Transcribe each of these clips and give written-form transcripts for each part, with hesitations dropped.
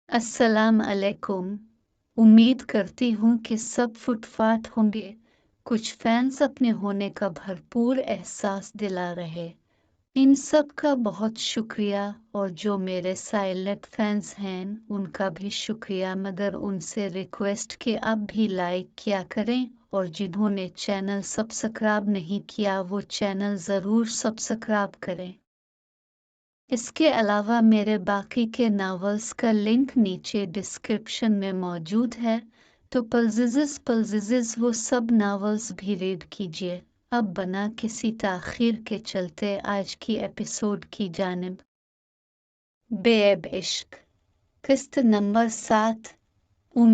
अस्सलाम अलैकुम। उम्मीद करती हूँ कि सब फुटफाट होंगे। कुछ फैंस अपने होने का भरपूर एहसास दिला रहे, इन सब का बहुत शुक्रिया। और जो मेरे साइलेंट फैंस हैं उनका भी शुक्रिया, मगर उनसे रिक्वेस्ट कि आप भी लाइक किया करें, और जिन्होंने चैनल सब्सक्राइब नहीं किया वो चैनल ज़रूर सब्सक्राइब करें। इसके अलावा मेरे बाकी के नावल्स का लिंक नीचे डिस्क्रिप्शन में मौजूद है, तो पल्जिज़ वो सब नावल्स भी रीड कीजिए। अब बना किसी ताख़ीर के चलते आज की एपिसोड की जानिब। बेब इश्क, किस्त नंबर 7।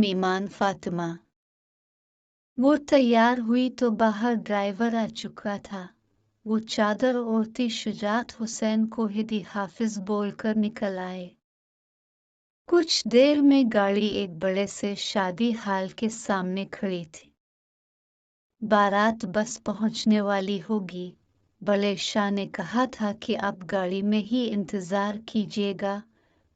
ईमान फातिमा। वो तैयार हुई तो बाहर ड्राइवर आ चुका था। वो चादर ओढ़ती शुजात हुसैन को हिदी हाफिज बोलकर निकल आए। कुछ देर में गाड़ी एक बड़े से शादी हाल के सामने खड़ी थी। बारात बस पहुंचने वाली होगी। बड़े शाह ने कहा था कि आप गाड़ी में ही इंतजार कीजिएगा।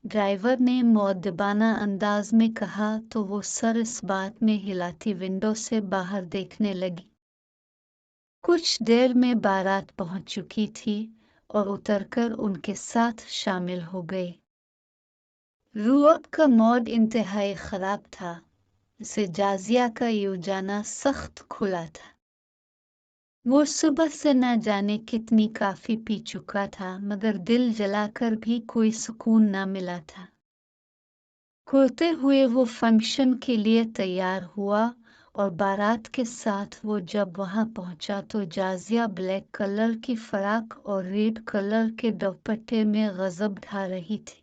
ड्राइवर ने मुअद्दबाना अंदाज में कहा तो वो सर इस बात में हिलाती विंडो से बाहर देखने लगी। कुछ देर में बारात पहुंच चुकी थी और उतरकर उनके साथ शामिल हो गई। रूअब का मूड इंतहाई खराब था। उसे जाजिया का यूं जाना सख्त खुला था। वो सुबह से न जाने कितनी काफी पी चुका था, मगर दिल जलाकर भी कोई सुकून न मिला था। खोते हुए वो फंक्शन के लिए तैयार हुआ और बारात के साथ वो जब वहां पहुंचा तो जाजिया ब्लैक कलर की फराक और रेड कलर के दुपट्टे में गजब ढा रही थी।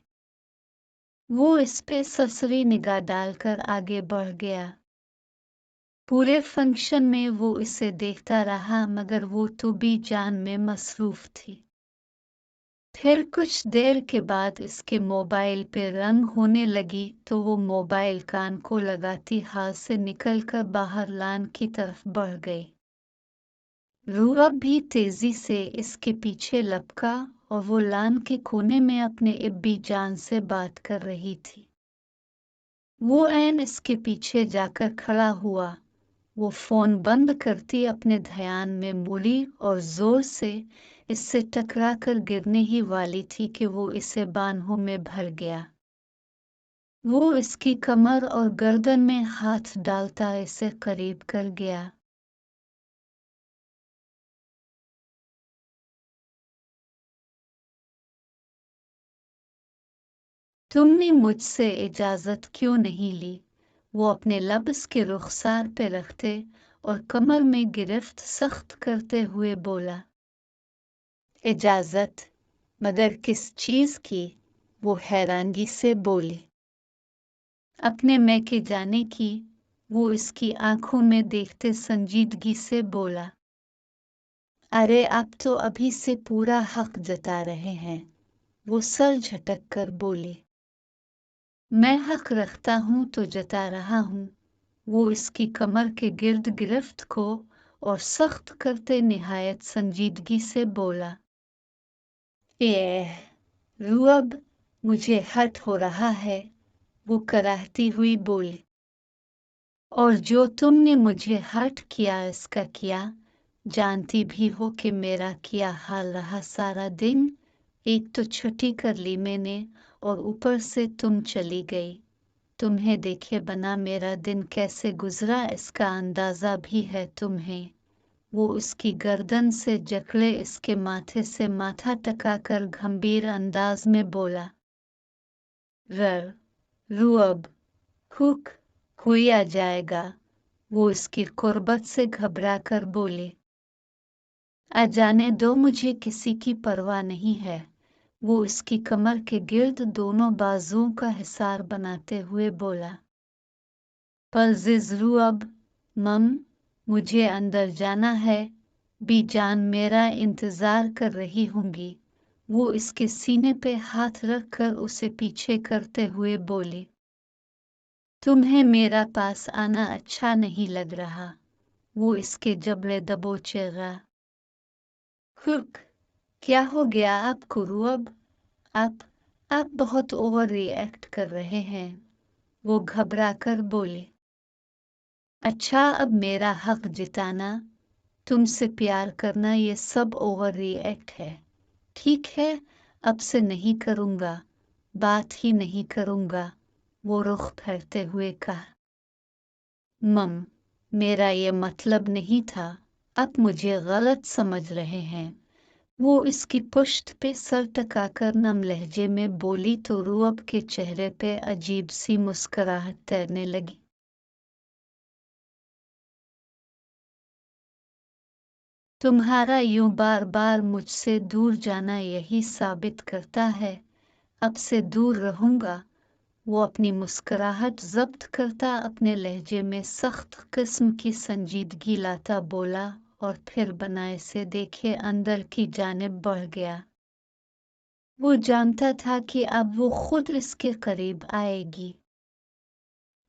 वो इस पे ससरी निगाह डालकर आगे बढ़ गया। पूरे फंक्शन में वो इसे देखता रहा, मगर वो तो भी जान में मसरूफ थी। फिर कुछ देर के बाद इसके मोबाइल पे रंग होने लगी तो वो मोबाइल कान को लगाती हाथ से निकलकर बाहर लान की तरफ बढ़ गई। रूअब भी तेजी से इसके पीछे लपका और वो लान के कोने में अपने इब्बी जान से बात कर रही थी। वो ऐन इसके पीछे जाकर खड़ा हुआ। वो फोन बंद करती अपने ध्यान में मुड़ी और जोर से इससे टकरा कर गिरने ही वाली थी कि वो इसे बाहों में भर गया। वो इसकी कमर और गर्दन में हाथ डालता इसे करीब कर गया। तुमने मुझसे इजाजत क्यों नहीं ली? वो अपने लब इसके रुखसार पे रखते और कमर में गिरफ्त सख्त करते हुए बोला। इजाजत? मगर किस चीज की? वो हैरानगी से बोली। अपने मैके जाने की। वो इसकी आंखों में देखते संजीदगी से बोला। अरे आप तो अभी से पूरा हक जता रहे हैं। वो सर झटक कर बोली। मैं हक रखता हूं तो जता रहा हूं। वो इसकी कमर के गिर्द गिरफ्त को और सख्त करते निहायत संजीदगी से बोला। रूअब, मुझे हर्ट हो रहा है, वो कराहती हुई बोली। और जो तुमने मुझे हर्ट किया इसका किया, जानती भी हो कि मेरा क्या हाल रहा सारा दिन। एक तो छुट्टी कर ली मैंने और ऊपर से तुम चली गई। तुम्हें देखे बना मेरा दिन कैसे गुजरा इसका अंदाजा भी है तुम्हें। वो उसकी गर्दन से जकड़े इसके माथे से माथा टकाकर गंभीर अंदाज में बोला। रूअब, हुक हुई आ जाएगा। वो इसकी कुर्बत से घबरा कर बोली। आ जाने दो, मुझे किसी की परवाह नहीं है। वो इसकी कमर के गिर्द दोनों बाजुओं का हिसार बनाते हुए बोला। रूअब, मुझे अंदर जाना है। बीजान मेरा इंतजार कर रही होंगी। वो इसके सीने पे हाथ रखकर उसे पीछे करते हुए बोली। तुम्हें मेरा पास आना अच्छा नहीं लग रहा। वो इसके जबड़े दबोचेगा। हुक, क्या हो गया आपको रूअब? आप आप बहुत ओवर रिएक्ट कर रहे हैं। वो घबराकर बोले। अच्छा, अब मेरा हक जिताना, तुमसे प्यार करना, ये सब ओवर रिएक्ट है। ठीक है, अब से नहीं करूँगा, बात ही नहीं करूँगा। वो रुख फेरते हुए कहा। मम, मेरा ये मतलब नहीं था, आप मुझे गलत समझ रहे हैं। वो इसकी पुश्त पे सर टकाकर नम लहजे में बोली तो रूअब के चेहरे पे अजीब सी मुस्कुराहट तैरने लगी। तुम्हारा यूं बार बार मुझसे दूर जाना यही साबित करता है, अब से दूर रहूंगा। वो अपनी मुस्कुराहट जब्त करता अपने लहजे में सख्त किस्म की संजीदगी लाता बोला और फिर बनाए से देखे अंदर की जानिब बढ़ गया। वो जानता था कि अब वो खुद इसके करीब आएगी।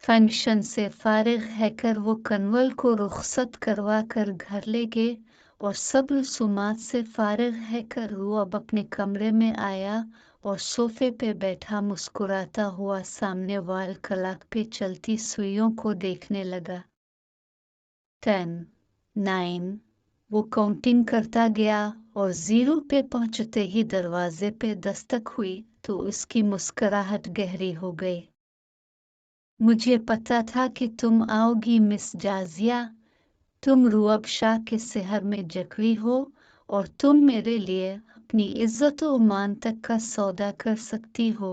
फंक्शन से फारिग हैकर वो कन्वल को रुखसत करवा कर घर ले गए और सब रसूमात से फारिग हैकर वो अब अपने कमरे में आया और सोफे पे बैठा मुस्कुराता हुआ सामने वाल क्लॉक पे चलती सुइयों को देखने लगा। 10, 9, वो काउंटिंग करता गया और 0 पे पहुंचते ही दरवाजे पे दस्तक हुई तो उसकी मुस्कुराहट गहरी हो गई। मुझे पता था कि तुम आओगी मिस जाजिया। तुम रुअब शाह के शहर में जकड़ी हो और तुम मेरे लिए अपनी इज्जत और मान तक का सौदा कर सकती हो।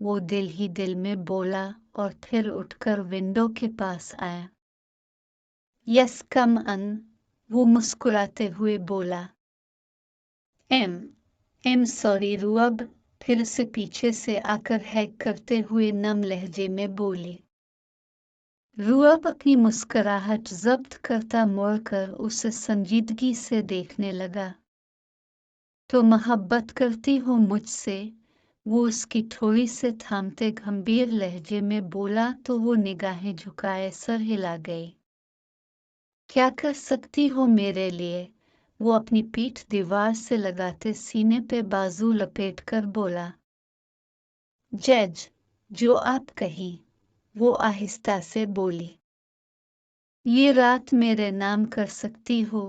वो दिल ही दिल में बोला और फिर उठकर विंडो के पास आया। यस कम अन, वो मुस्कुराते हुए बोला। एम एम सॉरी रुअब, फिर से पीछे से आकर हैक करते हुए नम लहजे में बोली। रुअब अपनी मुस्कुराहट जब्त करता मुड़कर उसे संजीदगी से देखने लगा। तो मोहब्बत करती हो मुझसे? वो उसकी थोड़ी से थामते गंभीर लहजे में बोला तो वो निगाहें झुकाए सर हिला गई। क्या कर सकती हो मेरे लिए? वो अपनी पीठ दीवार से लगाते सीने पे बाजू लपेटकर बोला। जज, जो आप कहीं, वो आहिस्ता से बोली। ये रात मेरे नाम कर सकती हो।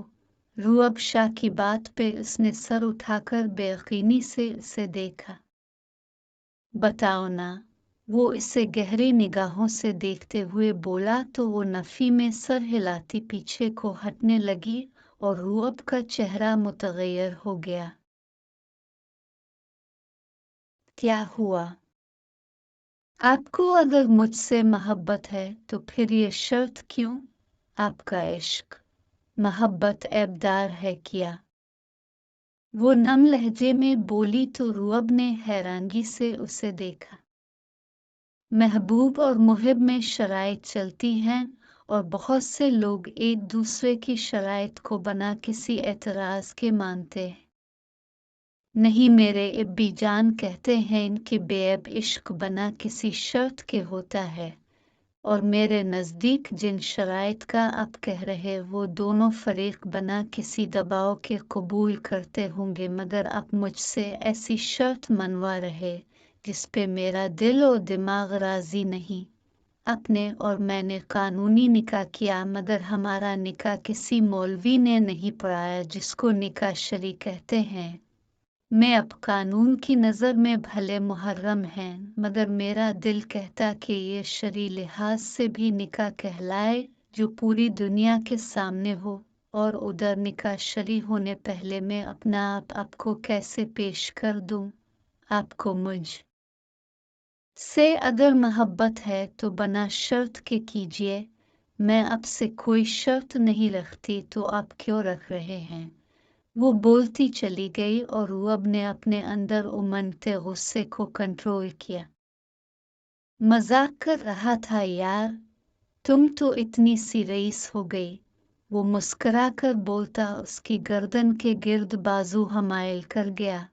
रुअब शाह की बात पे उसने सर उठाकर बेयकीनी से उसे देखा। बताओ ना, वो इसे गहरी निगाहों से देखते हुए बोला तो वो नफी में सर हिलाती पीछे को हटने लगी और रुअब का चेहरा मुतगय्यर हो गया। क्या हुआ? आपको अगर मुझसे मोहब्बत है तो फिर ये शर्त क्यों? आपका इश्क मोहब्बत ऐबदार है क्या? वो नम लहजे में बोली तो रुअब ने हैरानगी से उसे देखा। महबूब और मुहिब में शराइत चलती हैं और बहुत से लोग एक दूसरे की शराइत को बना किसी एतराज के मानते हैं। नहीं, मेरे अब्बी जान कहते हैं कि बेअब इश्क बना किसी शर्त के होता है और मेरे नज़दीक जिन शराइत का आप कह रहे वो दोनों फरीक बना किसी दबाव के कबूल करते होंगे, मगर आप मुझसे ऐसी शर्त मनवा रहे जिस पे मेरा दिल और दिमाग राजी नहीं। अपने और मैंने कानूनी निकाह किया मगर हमारा निकाह किसी मौलवी ने नहीं पढ़ाया जिसको निकाह शरी कहते हैं। मैं अब कानून की नज़र में भले मुहर्रम हैं मगर मेरा दिल कहता कि ये शरी लिहाज से भी निकाह कहलाए जो पूरी दुनिया के सामने हो। और उधर निकाह शरी होने पहले मैं अपना आप आपको कैसे पेश कर दूं? आपको मुझ से अगर मोहब्बत है तो बना शर्त के कीजिए। मैं आपसे कोई शर्त नहीं रखती तो आप क्यों रख रहे हैं? वो बोलती चली गई और रुअब ने अपने अंदर उमड़ते गुस्से को कंट्रोल किया। मजाक कर रहा था यार, तुम तो इतनी सी रईस हो गई। वो मुस्कुरा कर बोलता उसकी गर्दन के गिर्द बाजू हमायल कर गया।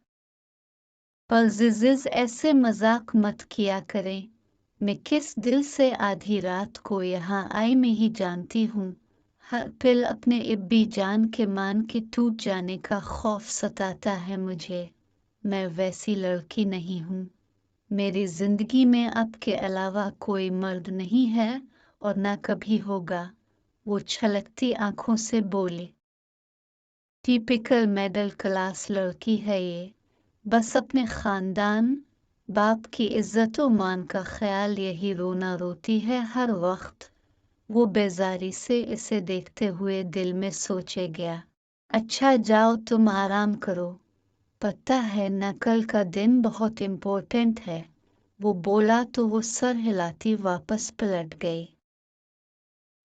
पर जिज़ ऐसे मजाक मत किया करें। मैं किस दिल से आधी रात को यहाँ आई मैं ही जानती हूँ। हर पल अपने इब्बी जान के मान के टूट जाने का खौफ सताता है मुझे। मैं वैसी लड़की नहीं हूँ। मेरी जिंदगी में आपके अलावा कोई मर्द नहीं है और ना कभी होगा, वो छलकती आंखों से बोली। टिपिकल मिडिल क्लास लड़की है ये, बस अपने खानदान, बाप की इज्जत और मान का ख्याल यही रोना रोती है हर वक्त। वो बेजारी से इसे देखते हुए दिल में सोचे गया, अच्छा जाओ तुम आराम करो, पता है ना कल का दिन बहुत इम्पोर्टेंट है। वो बोला तो वो सर हिलाती वापस पलट गई।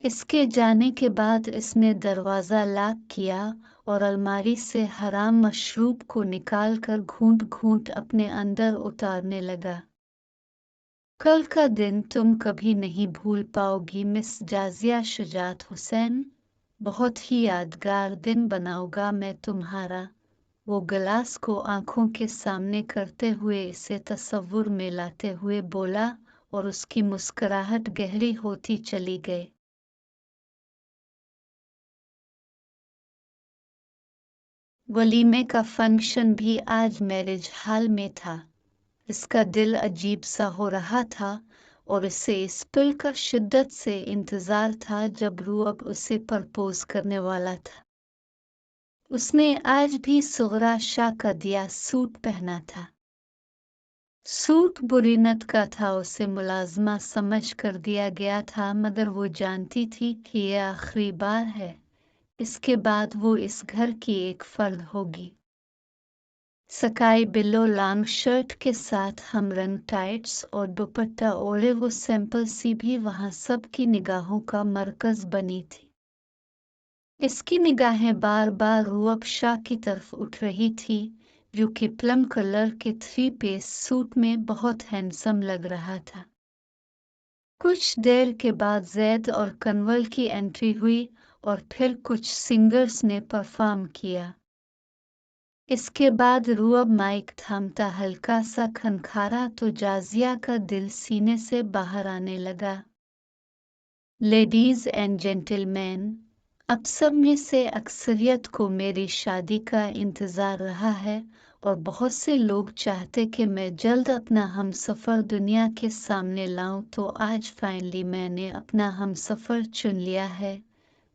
इसके जाने के बाद इसने दरवाज़ा लॉक किया और अलमारी से हराम मशरूब को निकालकर घूंट घूंट अपने अंदर उतारने लगा। कल का दिन तुम कभी नहीं भूल पाओगी मिस जाजिया शुजात हुसैन, बहुत ही यादगार दिन बनाऊंगा मैं तुम्हारा। वो गिलास को आंखों के सामने करते हुए इसे तस्वुर में लाते हुए बोला और उसकी मुस्कुराहट गहरी होती चली गई। वलीमे का फंक्शन भी आज मैरिज हॉल में था। इसका दिल अजीब सा हो रहा था और इसे इस पल का शिद्दत से इंतजार था जब रूअब उसे प्रपोज करने वाला था। उसने आज भी सुगरा शाह का दिया सूट पहना था। सूट बुरीनत का था, उसे मुलाजमा समझ कर दिया गया था, मगर वो जानती थी कि यह आखिरी बार है। इसके बाद वो इस घर की एक फर्द होगी। स्काई बिलो लॉन्ग शर्ट के साथ हमरंग टाइट्स और दुपट्टा ओढ़े वो सिंपल सी भी वहां सबकी निगाहों का मरकज बनी थी। इसकी निगाहें बार बार रूअब शाह की तरफ उठ रही थी, जो कि प्लम कलर के 3 पीस सूट में बहुत हैंडसम लग रहा था। कुछ देर के बाद जैद और कन्वल की एंट्री हुई और फिर कुछ सिंगर्स ने परफॉर्म किया। इसके बाद रूअब माइक थामता हल्का सा खनखारा तो जाजिया का दिल सीने से बाहर आने लगा। लेडीज एंड जेंटलमैन, अब सब में से अक्सरियत को मेरी शादी का इंतज़ार रहा है और बहुत से लोग चाहते कि मैं जल्द अपना हमसफ़र दुनिया के सामने लाऊं, तो आज फाइनली मैंने अपना हमसफ़र चुन लिया है।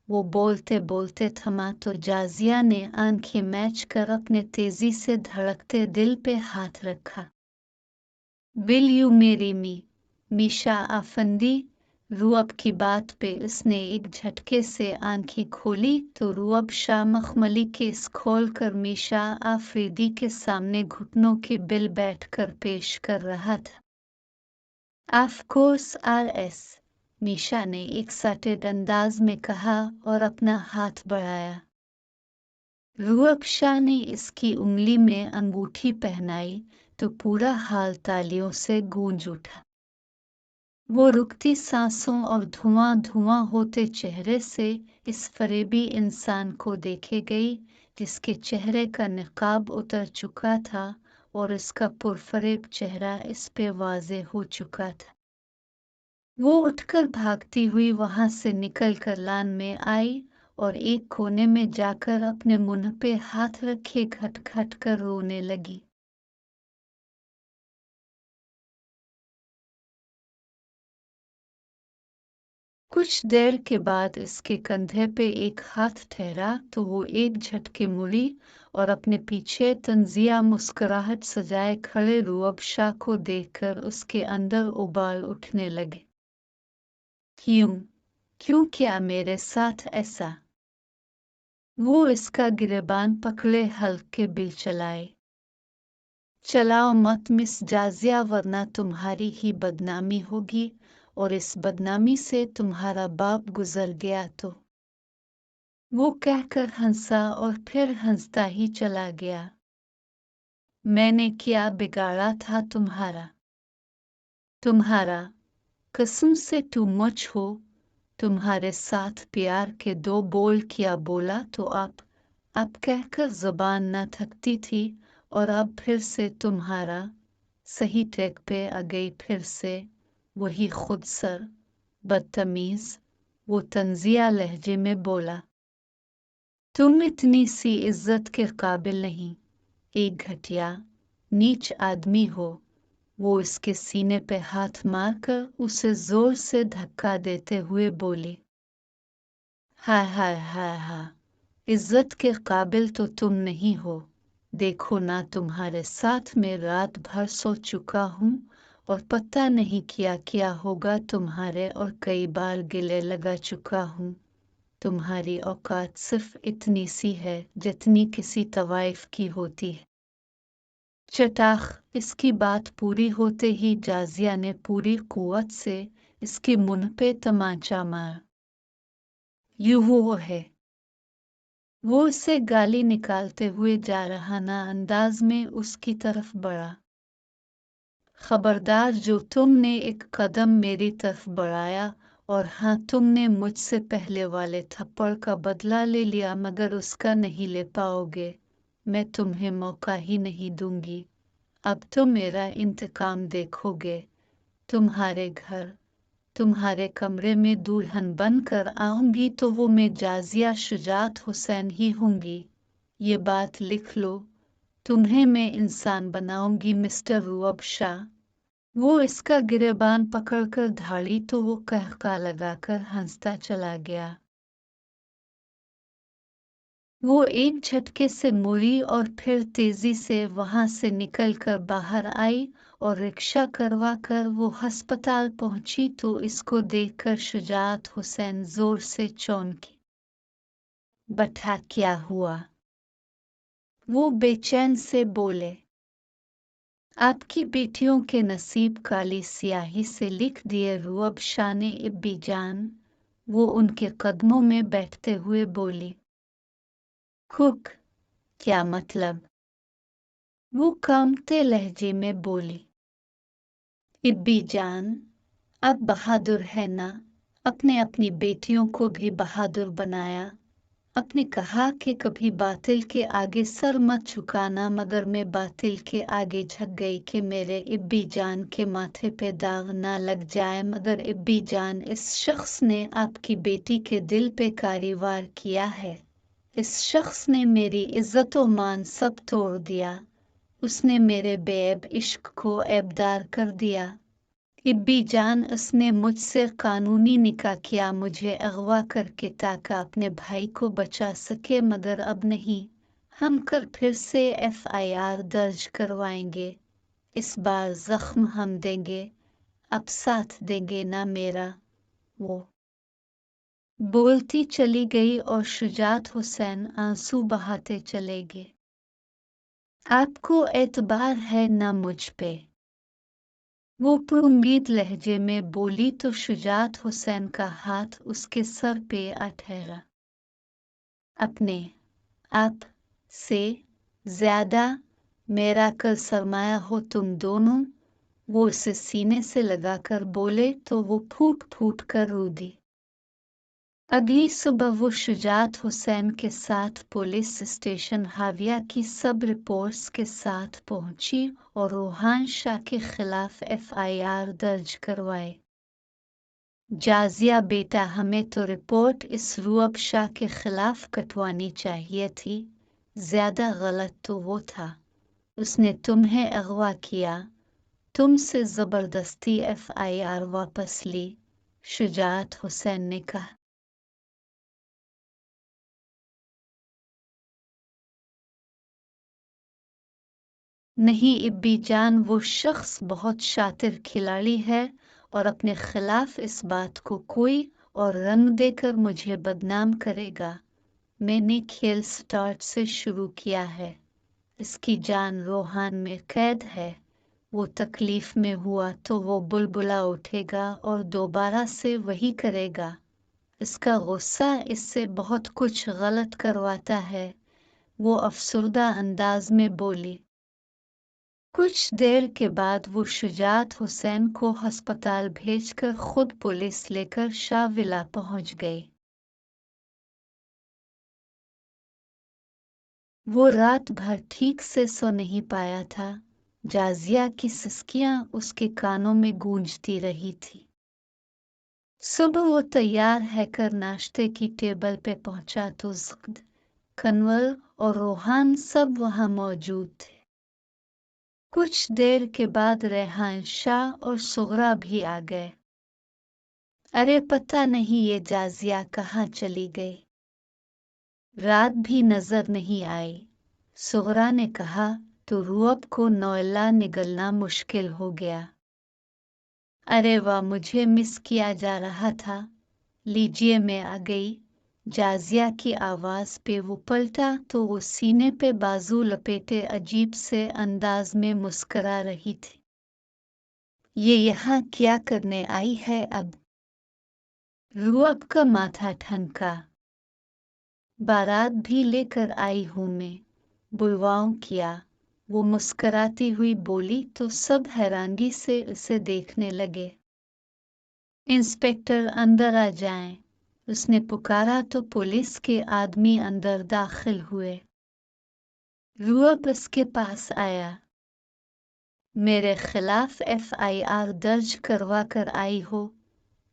वो बोलते बोलते थमा तो जाजिया ने आंखें मैच कर अपने तेजी से धड़कते दिल पे हाथ रखा। विल यू मेरी मी, मीशा आफंदी? रूअब की बात पे उसने एक झटके से आंखें खोली तो रूअब शाह मखमली केस खोलकर मीशा आफरीदी के सामने घुटनों के बिल बैठकर पेश कर रहा था। ऑफ कोर्स आर.एस, मीशा ने एक सटेड अंदाज में कहा और अपना हाथ बढ़ाया। रूअब शाह ने इसकी उंगली में अंगूठी पहनाई तो पूरा हाल तालियों से गूंज उठा। वो रुकती सांसों और धुआं धुआं होते चेहरे से इस फरेबी इंसान को देखे गई, जिसके चेहरे का निकाब उतर चुका था और इसका पुरफरेब चेहरा इस पे वाज़े हो चुका था। वो उठकर भागती हुई वहां से निकलकर लान में आई और एक कोने में जाकर अपने मुंह पे हाथ रखे घट घट कर रोने लगी। कुछ देर के बाद इसके कंधे पे एक हाथ ठहरा तो वो एक झटके मुड़ी और अपने पीछे तंजिया मुस्कुराहट सजाए खड़े रूअब शाह को देखकर उसके अंदर उबाल उठने लगे। क्यों क्यों क्या मेरे साथ ऐसा? वो इसका गिरेबान पकड़े हल्के बिल चलाए। चलाओ मत मिस जाजिया, वरना तुम्हारी ही बदनामी होगी और इस बदनामी से तुम्हारा बाप गुजर गया तो। वो कहकर हंसा और फिर हंसता ही चला गया। मैंने क्या बिगाड़ा था तुम्हारा? तुम्हारा कसम से टू मच हो। तुम्हारे साथ प्यार के 2 बोल किया बोला तो आप कहकर जुबान न थकती थी और अब फिर से तुम्हारा सही ट्रैक पे आ गई, फिर से वही खुद सर बदतमीज। वो तंजिया लहजे में बोला, तुम इतनी सी इज्जत के काबिल नहीं, एक घटिया नीच आदमी हो। वो इसके सीने पे हाथ मारकर उसे जोर से धक्का देते हुए बोली, हाय हाय हाय हाय, इज्जत के काबिल तो तुम नहीं हो। देखो ना, तुम्हारे साथ में रात भर सो चुका हूँ और पता नहीं क्या क्या होगा तुम्हारे, और कई बार गिले लगा चुका हूँ। तुम्हारी औकात सिर्फ इतनी सी है जितनी किसी तवाइफ की होती है। चटाख। इसकी बात पूरी होते ही जाजिया ने पूरी कुव्वत से इसके मुंह पे तमाचा मारा। यूं वो है। वो उससे गाली निकालते हुए जा रहा ना अंदाज में उसकी तरफ बढ़ा। खबरदार, जो तुमने एक कदम मेरी तरफ बढ़ाया, और हाँ, तुमने मुझसे पहले वाले थप्पड़ का बदला ले लिया, मगर उसका नहीं ले पाओगे। मैं तुम्हें मौका ही नहीं दूंगी। अब तो मेरा इंतकाम देखोगे। तुम्हारे घर, तुम्हारे कमरे में दुल्हन बनकर आऊंगी तो वो मैं जाजिया शुजात हुसैन ही होंगी। ये बात लिख लो। तुम्हें मैं इंसान बनाऊंगी मिस्टर रुअब शाह। वो इसका गिरेबान पकड़कर धाड़ी तो वो कहका लगाकर हंसता चला गया। वो एक झटके से मुड़ी और फिर तेजी से वहां से निकलकर बाहर आई, और रिक्शा करवा कर वो अस्पताल पहुंची तो इसको देखकर शुजात हुसैन जोर से चौंकी। बता, क्या हुआ? वो बेचैन से बोले, आपकी बेटियों के नसीब काली स्याही से लिख दिए रुअब शाह ने इब्बी जान। वो उनके कदमों में बैठते हुए बोली। कुक, क्या मतलब? वो कांपते लहजे में बोली। इब्बी जान, अब बहादुर है ना? अपने अपनी बेटियों को भी बहादुर बनाया। आपने कहा कि कभी बातिल के आगे सर मत झुकाना, मगर मैं बातिल के आगे झुक गई कि मेरे इब्बी जान के माथे पे दाग ना लग जाए। मगर इब्बी जान, इस शख्स ने आपकी बेटी के दिल पे कारी-वार किया है। इस शख्स ने मेरी इज्जत और मान सब तोड़ दिया। उसने मेरे बेऐब इश्क को ऐबदार कर दिया। इब्बी जान, उसने मुझसे कानूनी निकाह किया, मुझे अगवा करके, ताकि अपने भाई को बचा सके, मगर अब नहीं। हम कल फिर से FIR दर्ज करवाएंगे। इस बार जख्म हम देंगे, अब साथ देंगे ना मेरा। वो बोलती चली गई और शुजात हुसैन आंसू बहाते चले गए। आपको एतबार है ना मुझ पे? वो पुरुमीद लहजे में बोली तो शुजात हुसैन का हाथ उसके सर पे आ ठहरा। अपने आप से ज्यादा मेरा कल सरमाया हो तुम दोनों। वो उसे सीने से लगाकर बोले तो वो फूट फूट कर रो दी। अगली सुबह वो शुजात हुसैन के साथ पुलिस स्टेशन हाविया की सब रिपोर्ट्स के साथ पहुंची और रोहान शाह के खिलाफ FIR दर्ज करवाए। जाजिया बेटा, हमें तो रिपोर्ट इस रुअब शाह के खिलाफ कटवानी चाहिए थी। ज्यादा गलत तो वो था। उसने तुम्हें अगवा किया, तुमसे जबरदस्ती FIR वापस ली। शुजात हुसैन ने कहा। नहीं इब्बी जान, वो शख्स बहुत शातिर खिलाड़ी है और अपने खिलाफ इस बात को कोई और रंग देकर मुझे बदनाम करेगा। मैंने खेल स्टार्ट से शुरू किया है। इसकी जान रोहान में कैद है। वो तकलीफ में हुआ तो वो बुलबुला उठेगा और दोबारा से वही करेगा। इसका गुस्सा इससे बहुत कुछ गलत करवाता है। वो अफसुर्दा अंदाज में बोली। कुछ देर के बाद वो शुजात हुसैन को अस्पताल भेजकर खुद पुलिस लेकर शाह विला पहुंच गई। वो रात भर ठीक से सो नहीं पाया था। जाजिया की सिसकियां उसके कानों में गूंजती रही थी। सुबह वो तैयार है कर नाश्ते की टेबल पे पहुंचा तो ज़िद, कन्वल और रोहान सब वहां मौजूद थे। कुछ देर के बाद रेहान शाह और सुगरा भी आ गए। अरे पता नहीं ये जाजिया कहाँ चली गई, रात भी नजर नहीं आई। सुगरा ने कहा, तो रुअब को नौला निगलना मुश्किल हो गया। अरे वाह, मुझे मिस किया जा रहा था। लीजिए मैं आ गई। जाजिया की आवाज पे वो पलटा तो वो सीने पे बाजू लपेटे अजीब से अंदाज में मुस्करा रही थी। ये यहाँ क्या करने आई है अब? रुअब का माथा ठनका। बारात भी लेकर आई हूं मैं, बुलवाऊं क्या? वो मुस्कराती हुई बोली तो सब हैरानगी से उसे देखने लगे। इंस्पेक्टर अंदर आ जाएं, उसने पुकारा तो पुलिस के आदमी अंदर दाखिल हुए। रुअब उसके पास आया। मेरे खिलाफ FIR दर्ज करवा कर आई हो।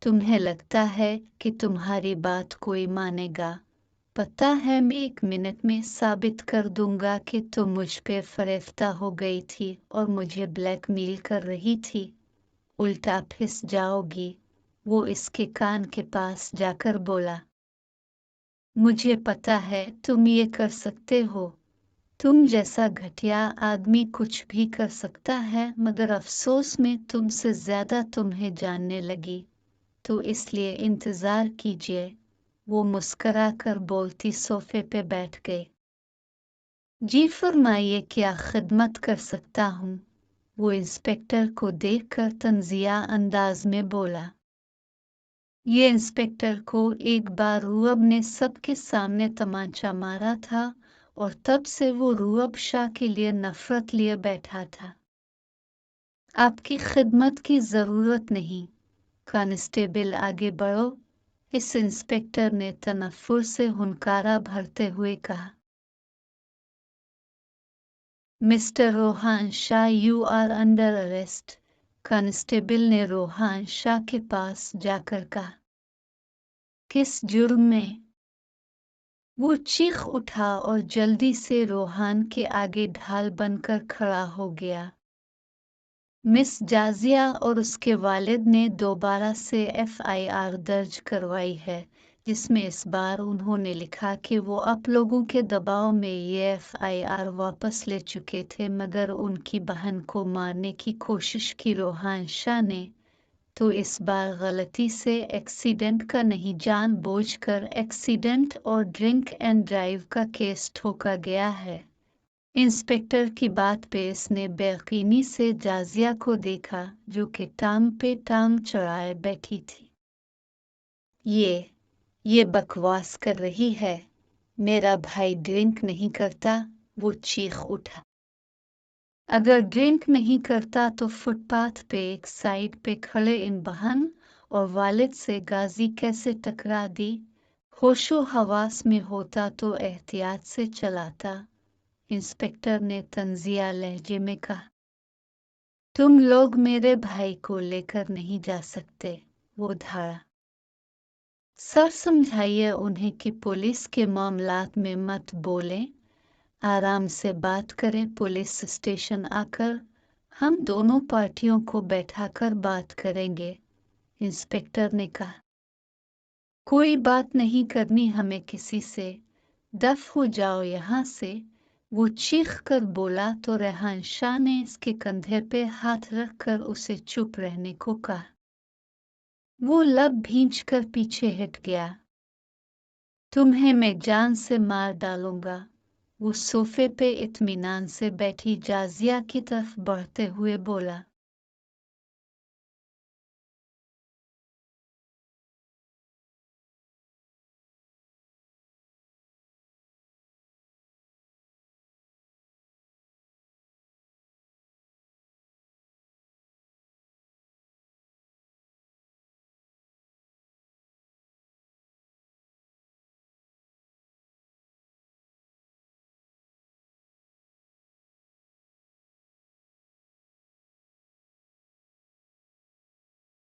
तुम्हें लगता है कि तुम्हारी बात कोई मानेगा? पता है मैं 1 मिनट में साबित कर दूंगा कि तुम मुझ पे फरेफ्ता हो गई थी और मुझे ब्लैकमेल कर रही थी। उल्टा फिस जाओगी। वो इसके कान के पास जाकर बोला, मुझे पता है तुम ये कर सकते हो। तुम जैसा घटिया आदमी कुछ भी कर सकता है, मगर अफसोस में तुमसे ज्यादा तुम्हें जानने लगी, तो इसलिए इंतजार कीजिए। वो मुस्करा कर बोलती सोफे पे बैठ गई। जी फरमाइए, क्या खिदमत कर सकता हूँ? वो इंस्पेक्टर को देखकर तंजिया अंदाज में बोला। ये इंस्पेक्टर को एक बार रुअब ने सबके सामने तमाचा मारा था और तब से वो रुअब शाह के लिए नफरत लिए बैठा था। आपकी खिदमत की जरूरत नहीं। कांस्टेबल आगे बढ़ो, इस इंस्पेक्टर ने तनफ्फुर से हुनकारा भरते हुए कहा। Mister Rohan Shah, you are under arrest. Constable ने रोहान शाह के पास जाकर कहा। किस जुर्म में? वो चीख उठा और जल्दी से रोहान के आगे ढाल बनकर खड़ा हो गया। मिस जाजिया और उसके वालिद ने दोबारा से FIR दर्ज करवाई है, जिसमें इस बार उन्होंने लिखा कि वो आप लोगों के दबाव में ये FIR वापस ले चुके थे, मगर उनकी बहन को मारने की कोशिश की रोहान शाह ने, तो इस बार गलती से एक्सीडेंट का नहीं, जानबूझकर एक्सीडेंट और ड्रिंक एंड ड्राइव का केस ठोका गया है। इंस्पेक्टर की बात पे इसने बेयकीनी से जाजिया को देखा, जो कि टांग पे टांग चढ़ाए बैठी थी। ये बकवास कर रही है। मेरा भाई ड्रिंक नहीं करता, वो चीख उठा। अगर ड्रिंक नहीं करता तो फुटपाथ पे एक साइड पे खड़े इन बहन और वालिद से गाजी कैसे टकरा दी? होशो हवास में होता तो एहतियात से चलाता। इंस्पेक्टर ने तंजिया लहजे में कहा। तुम लोग मेरे भाई को लेकर नहीं जा सकते, वो धारा। सर समझाइए उन्हें कि पुलिस के मामलात में मत बोलें, आराम से बात करें। पुलिस स्टेशन आकर हम दोनों पार्टियों को बैठाकर बात करेंगे, इंस्पेक्टर ने कहा। कोई बात नहीं करनी हमें किसी से, दफ हो जाओ यहाँ से, वो चीख कर बोला तो रेहान शाह ने इसके कंधे पे हाथ रखकर उसे चुप रहने को कहा। वो लब भींच कर पीछे हट गया। तुम्हें मैं जान से मार डालूंगा। वो सोफे पे इत्मीनान से बैठी जाजिया की तरफ बढ़ते हुए बोला।